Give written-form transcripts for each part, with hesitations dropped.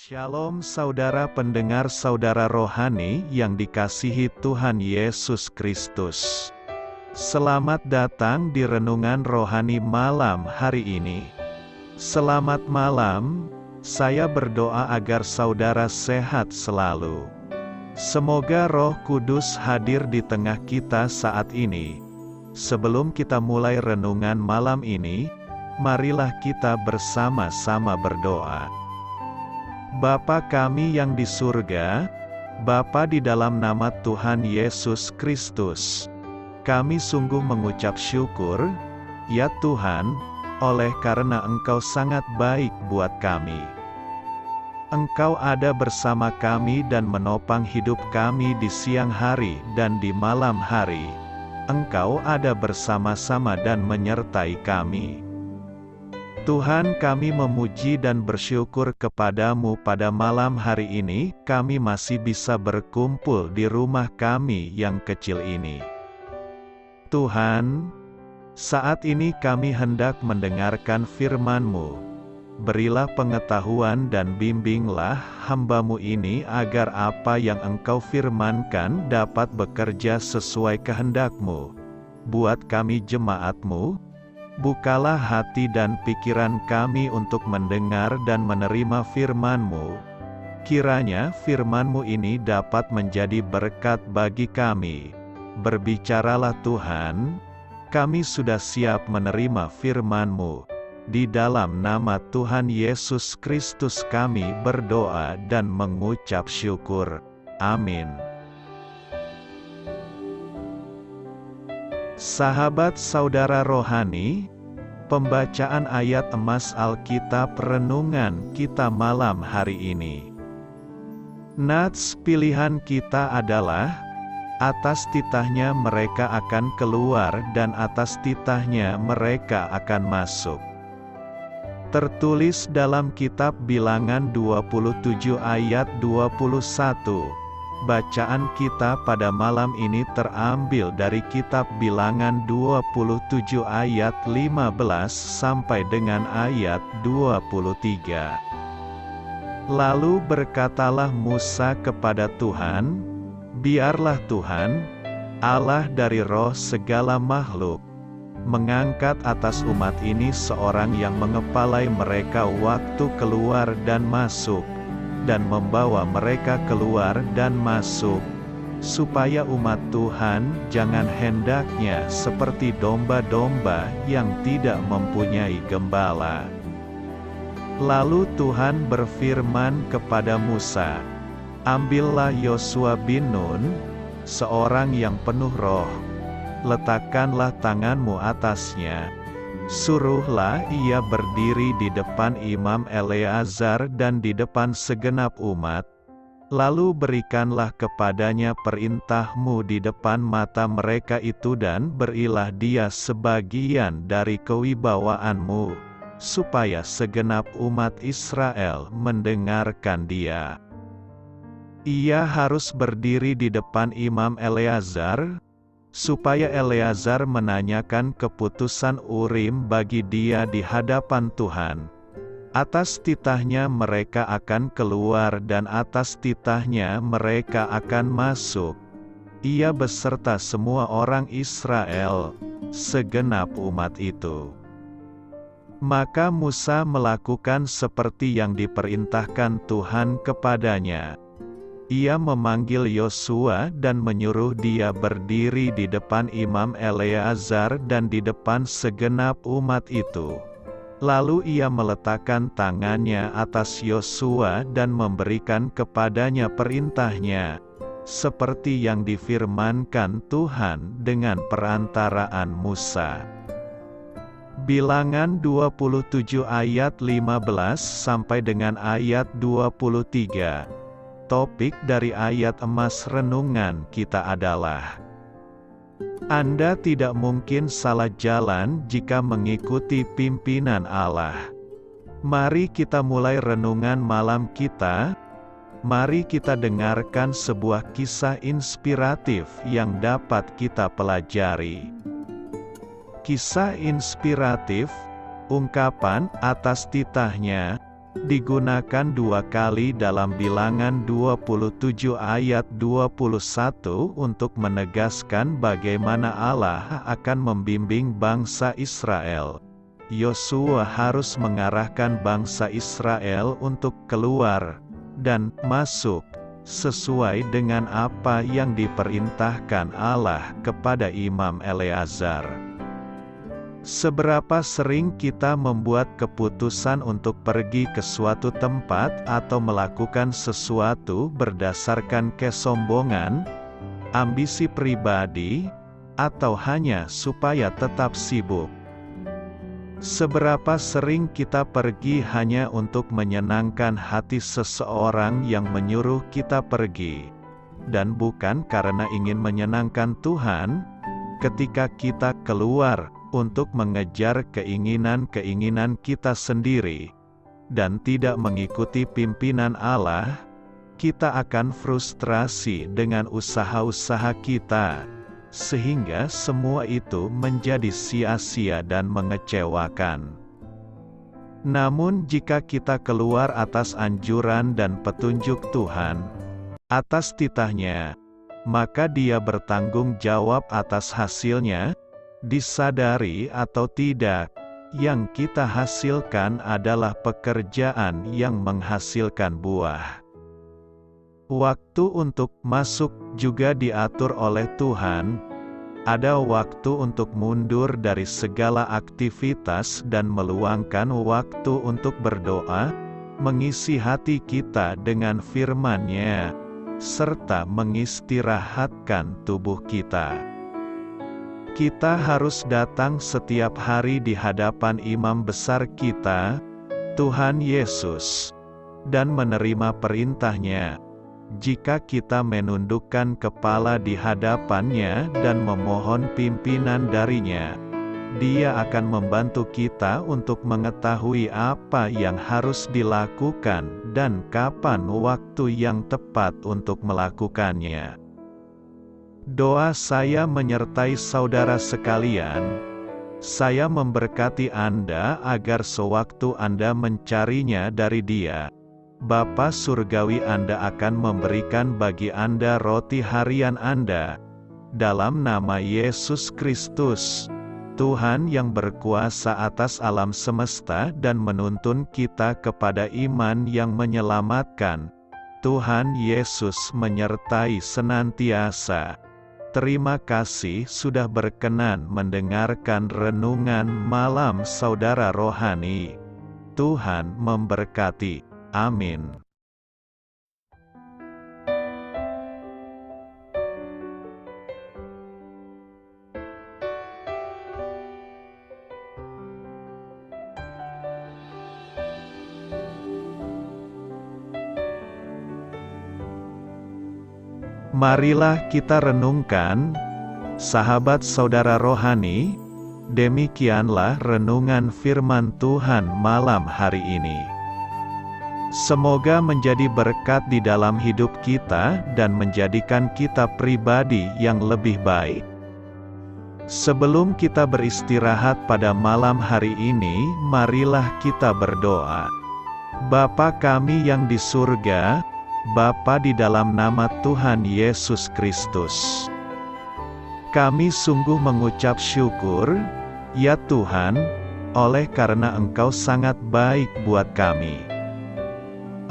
Shalom saudara pendengar saudara rohani yang dikasihi Tuhan Yesus Kristus. Selamat datang di renungan rohani malam hari ini. Selamat malam, saya berdoa agar saudara sehat selalu. Semoga Roh Kudus hadir di tengah kita saat ini. Sebelum kita mulai renungan malam ini, marilah kita bersama-sama berdoa. Bapa kami yang di surga, Bapa di dalam nama Tuhan Yesus Kristus, kami sungguh mengucap syukur, ya Tuhan, oleh karena Engkau sangat baik buat kami. Engkau ada bersama kami dan menopang hidup kami di siang hari dan di malam hari. Engkau ada bersama-sama dan menyertai kami. Tuhan, kami memuji dan bersyukur kepadamu pada malam hari ini, kami masih bisa berkumpul di rumah kami yang kecil ini. Tuhan, saat ini kami hendak mendengarkan firman-Mu. Berilah pengetahuan dan bimbinglah hamba-Mu ini agar apa yang Engkau firmankan dapat bekerja sesuai kehendak-Mu. Buat kami jemaat-Mu, bukalah hati dan pikiran kami untuk mendengar dan menerima firman-Mu. Kiranya firman-Mu ini dapat menjadi berkat bagi kami. Berbicaralah Tuhan, kami sudah siap menerima firman-Mu. Di dalam nama Tuhan Yesus Kristus kami berdoa dan mengucap syukur. Amin. Sahabat saudara rohani, pembacaan ayat emas Alkitab renungan kita malam hari ini. Nats pilihan kita adalah, atas titahnya mereka akan keluar dan atas titahnya mereka akan masuk. Tertulis dalam kitab Bilangan 27 ayat 21. Bacaan kita pada malam ini terambil dari kitab Bilangan 27 ayat 15 sampai dengan ayat 23. Lalu berkatalah Musa kepada Tuhan, biarlah Tuhan, Allah dari roh segala makhluk, mengangkat atas umat ini seorang yang mengepalai mereka waktu keluar dan masuk, dan membawa mereka keluar dan masuk, supaya umat Tuhan jangan hendaknya seperti domba-domba yang tidak mempunyai gembala. Lalu Tuhan berfirman kepada Musa, ambillah Yosua bin Nun, seorang yang penuh roh, letakkanlah tanganmu atasnya. Suruhlah ia berdiri di depan Imam Eleazar dan di depan segenap umat, lalu berikanlah kepadanya perintahmu di depan mata mereka itu dan berilah dia sebagian dari kewibawaanmu, supaya segenap umat Israel mendengarkan dia. Ia harus berdiri di depan Imam Eleazar, supaya Eleazar menanyakan keputusan Urim bagi dia di hadapan Tuhan. Atas titahnya mereka akan keluar dan atas titahnya mereka akan masuk. Ia beserta semua orang Israel, segenap umat itu. Maka Musa melakukan seperti yang diperintahkan Tuhan kepadanya. Ia memanggil Yosua dan menyuruh dia berdiri di depan Imam Eleazar dan di depan segenap umat itu. Lalu ia meletakkan tangannya atas Yosua dan memberikan kepadanya perintahnya, seperti yang difirmankan Tuhan dengan perantaraan Musa. Bilangan 27 ayat 15 sampai dengan ayat 23. Topik dari ayat emas renungan kita adalah, Anda tidak mungkin salah jalan jika mengikuti pimpinan Allah. Mari kita mulai renungan malam kita. Mari kita dengarkan sebuah kisah inspiratif yang dapat kita pelajari. Kisah inspiratif, ungkapan atas titahnya, digunakan 2 kali dalam Bilangan 27 ayat 21 untuk menegaskan bagaimana Allah akan membimbing bangsa Israel. Yosua harus mengarahkan bangsa Israel untuk keluar dan masuk sesuai dengan apa yang diperintahkan Allah kepada Imam Eleazar. Seberapa sering kita membuat keputusan untuk pergi ke suatu tempat atau melakukan sesuatu berdasarkan kesombongan, ambisi pribadi, atau hanya supaya tetap sibuk? Seberapa sering kita pergi hanya untuk menyenangkan hati seseorang yang menyuruh kita pergi, dan bukan karena ingin menyenangkan Tuhan? Ketika kita keluar untuk mengejar keinginan-keinginan kita sendiri, dan tidak mengikuti pimpinan Allah, kita akan frustrasi dengan usaha-usaha kita, sehingga semua itu menjadi sia-sia dan mengecewakan. Namun jika kita keluar atas anjuran dan petunjuk Tuhan, atas titahnya, maka Dia bertanggung jawab atas hasilnya, disadari atau tidak, yang kita hasilkan adalah pekerjaan yang menghasilkan buah. Waktu untuk masuk juga diatur oleh Tuhan. Ada waktu untuk mundur dari segala aktivitas dan meluangkan waktu untuk berdoa, mengisi hati kita dengan firman-Nya, serta mengistirahatkan tubuh kita. Kita harus datang setiap hari di hadapan Imam Besar kita, Tuhan Yesus, dan menerima perintah-Nya. Jika kita menundukkan kepala di hadapan-Nya dan memohon pimpinan dari-Nya, Dia akan membantu kita untuk mengetahui apa yang harus dilakukan dan kapan waktu yang tepat untuk melakukannya. Doa saya menyertai saudara sekalian. Saya memberkati Anda agar sewaktu Anda mencarinya dari Dia, Bapa Surgawi Anda akan memberikan bagi Anda roti harian Anda. Dalam nama Yesus Kristus, Tuhan yang berkuasa atas alam semesta dan menuntun kita kepada iman yang menyelamatkan, Tuhan Yesus menyertai senantiasa. Terima kasih sudah berkenan mendengarkan renungan malam saudara rohani. Tuhan memberkati. Amin. Marilah kita renungkan, sahabat saudara rohani, demikianlah renungan firman Tuhan malam hari ini. Semoga menjadi berkat di dalam hidup kita dan menjadikan kita pribadi yang lebih baik. Sebelum kita beristirahat pada malam hari ini, marilah kita berdoa. Bapa kami yang di surga, Bapa di dalam nama Tuhan Yesus Kristus, kami sungguh mengucap syukur, ya Tuhan, oleh karena Engkau sangat baik buat kami.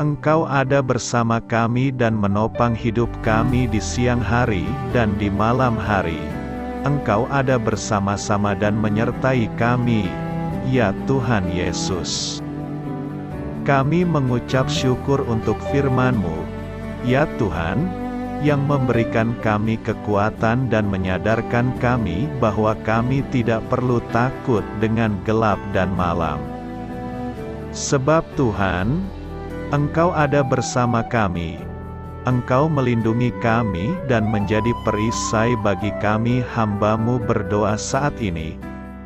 Engkau ada bersama kami dan menopang hidup kami di siang hari dan di malam hari. Engkau ada bersama-sama dan menyertai kami, ya Tuhan Yesus. Kami mengucap syukur untuk firman-Mu, ya Tuhan, yang memberikan kami kekuatan dan menyadarkan kami bahwa kami tidak perlu takut dengan gelap dan malam. Sebab Tuhan, Engkau ada bersama kami. Engkau melindungi kami dan menjadi perisai bagi kami hamba-Mu berdoa saat ini.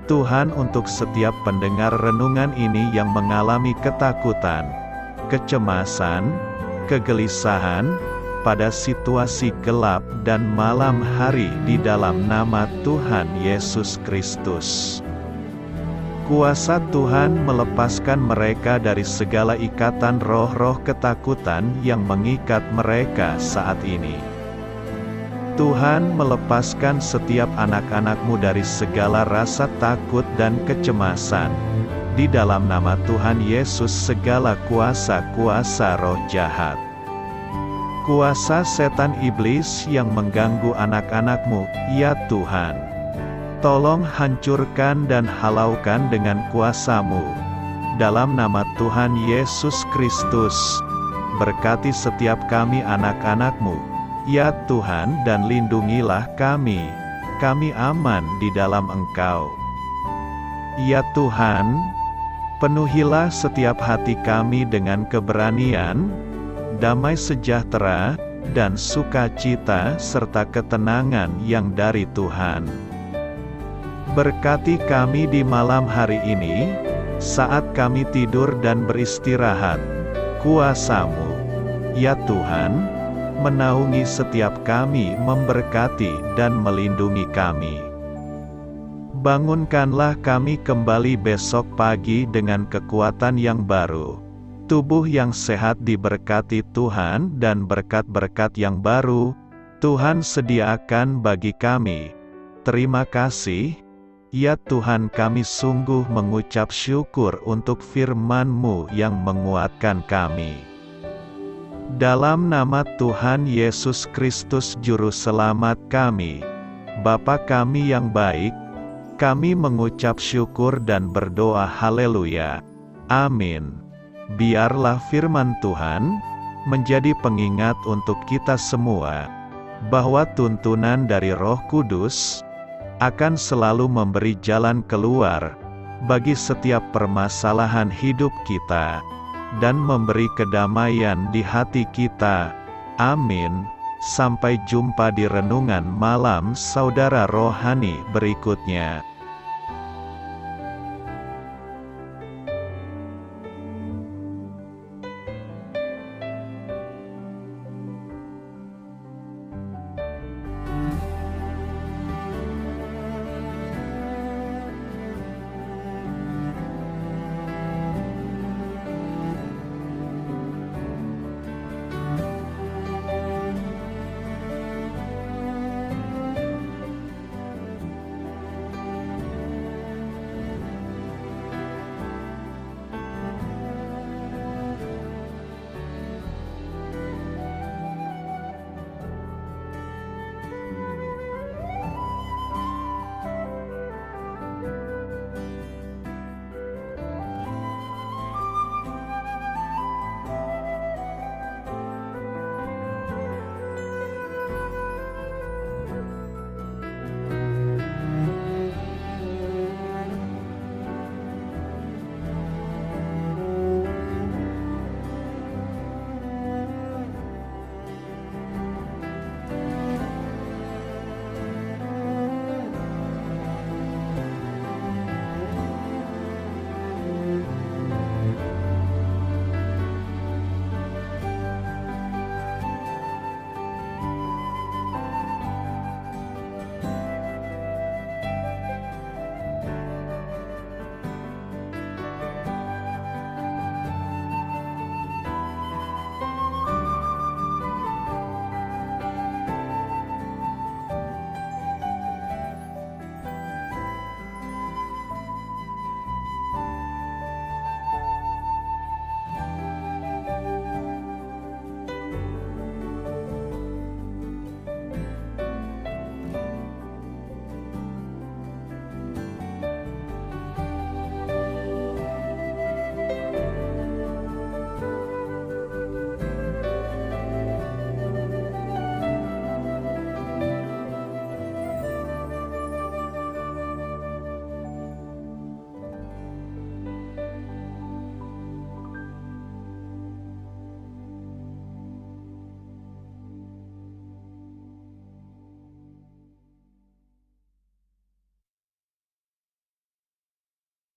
Tuhan, untuk setiap pendengar renungan ini yang mengalami ketakutan, kecemasan, kegelisahan, pada situasi gelap dan malam hari di dalam nama Tuhan Yesus Kristus. Kuasa Tuhan melepaskan mereka dari segala ikatan roh-roh ketakutan yang mengikat mereka saat ini. Tuhan melepaskan setiap anak-anak-Mu dari segala rasa takut dan kecemasan. Di dalam nama Tuhan Yesus segala kuasa-kuasa roh jahat, kuasa setan iblis yang mengganggu anak-anak-Mu, ya Tuhan, tolong hancurkan dan halaukan dengan kuasa-Mu. Dalam nama Tuhan Yesus Kristus, berkati setiap kami anak-anak-Mu, ya Tuhan, dan lindungilah kami aman di dalam Engkau. Ya Tuhan, penuhilah setiap hati kami dengan keberanian, damai sejahtera, dan sukacita serta ketenangan yang dari Tuhan. Berkati kami di malam hari ini, saat kami tidur dan beristirahat. Kuasa-Mu, ya Tuhan, menaungi setiap kami, memberkati dan melindungi kami. Bangunkanlah kami kembali besok pagi dengan kekuatan yang baru, tubuh yang sehat diberkati Tuhan, dan berkat-berkat yang baru Tuhan sediakan bagi kami. Terima kasih, ya Tuhan, kami sungguh mengucap syukur untuk firman-Mu yang menguatkan kami. Dalam nama Tuhan Yesus Kristus Juru Selamat kami, Bapa kami yang baik, kami mengucap syukur dan berdoa haleluya. Amin. Biarlah firman Tuhan menjadi pengingat untuk kita semua, bahwa tuntunan dari Roh Kudus akan selalu memberi jalan keluar bagi setiap permasalahan hidup kita, dan memberi kedamaian di hati kita. Amin. Sampai jumpa di renungan malam saudara rohani berikutnya.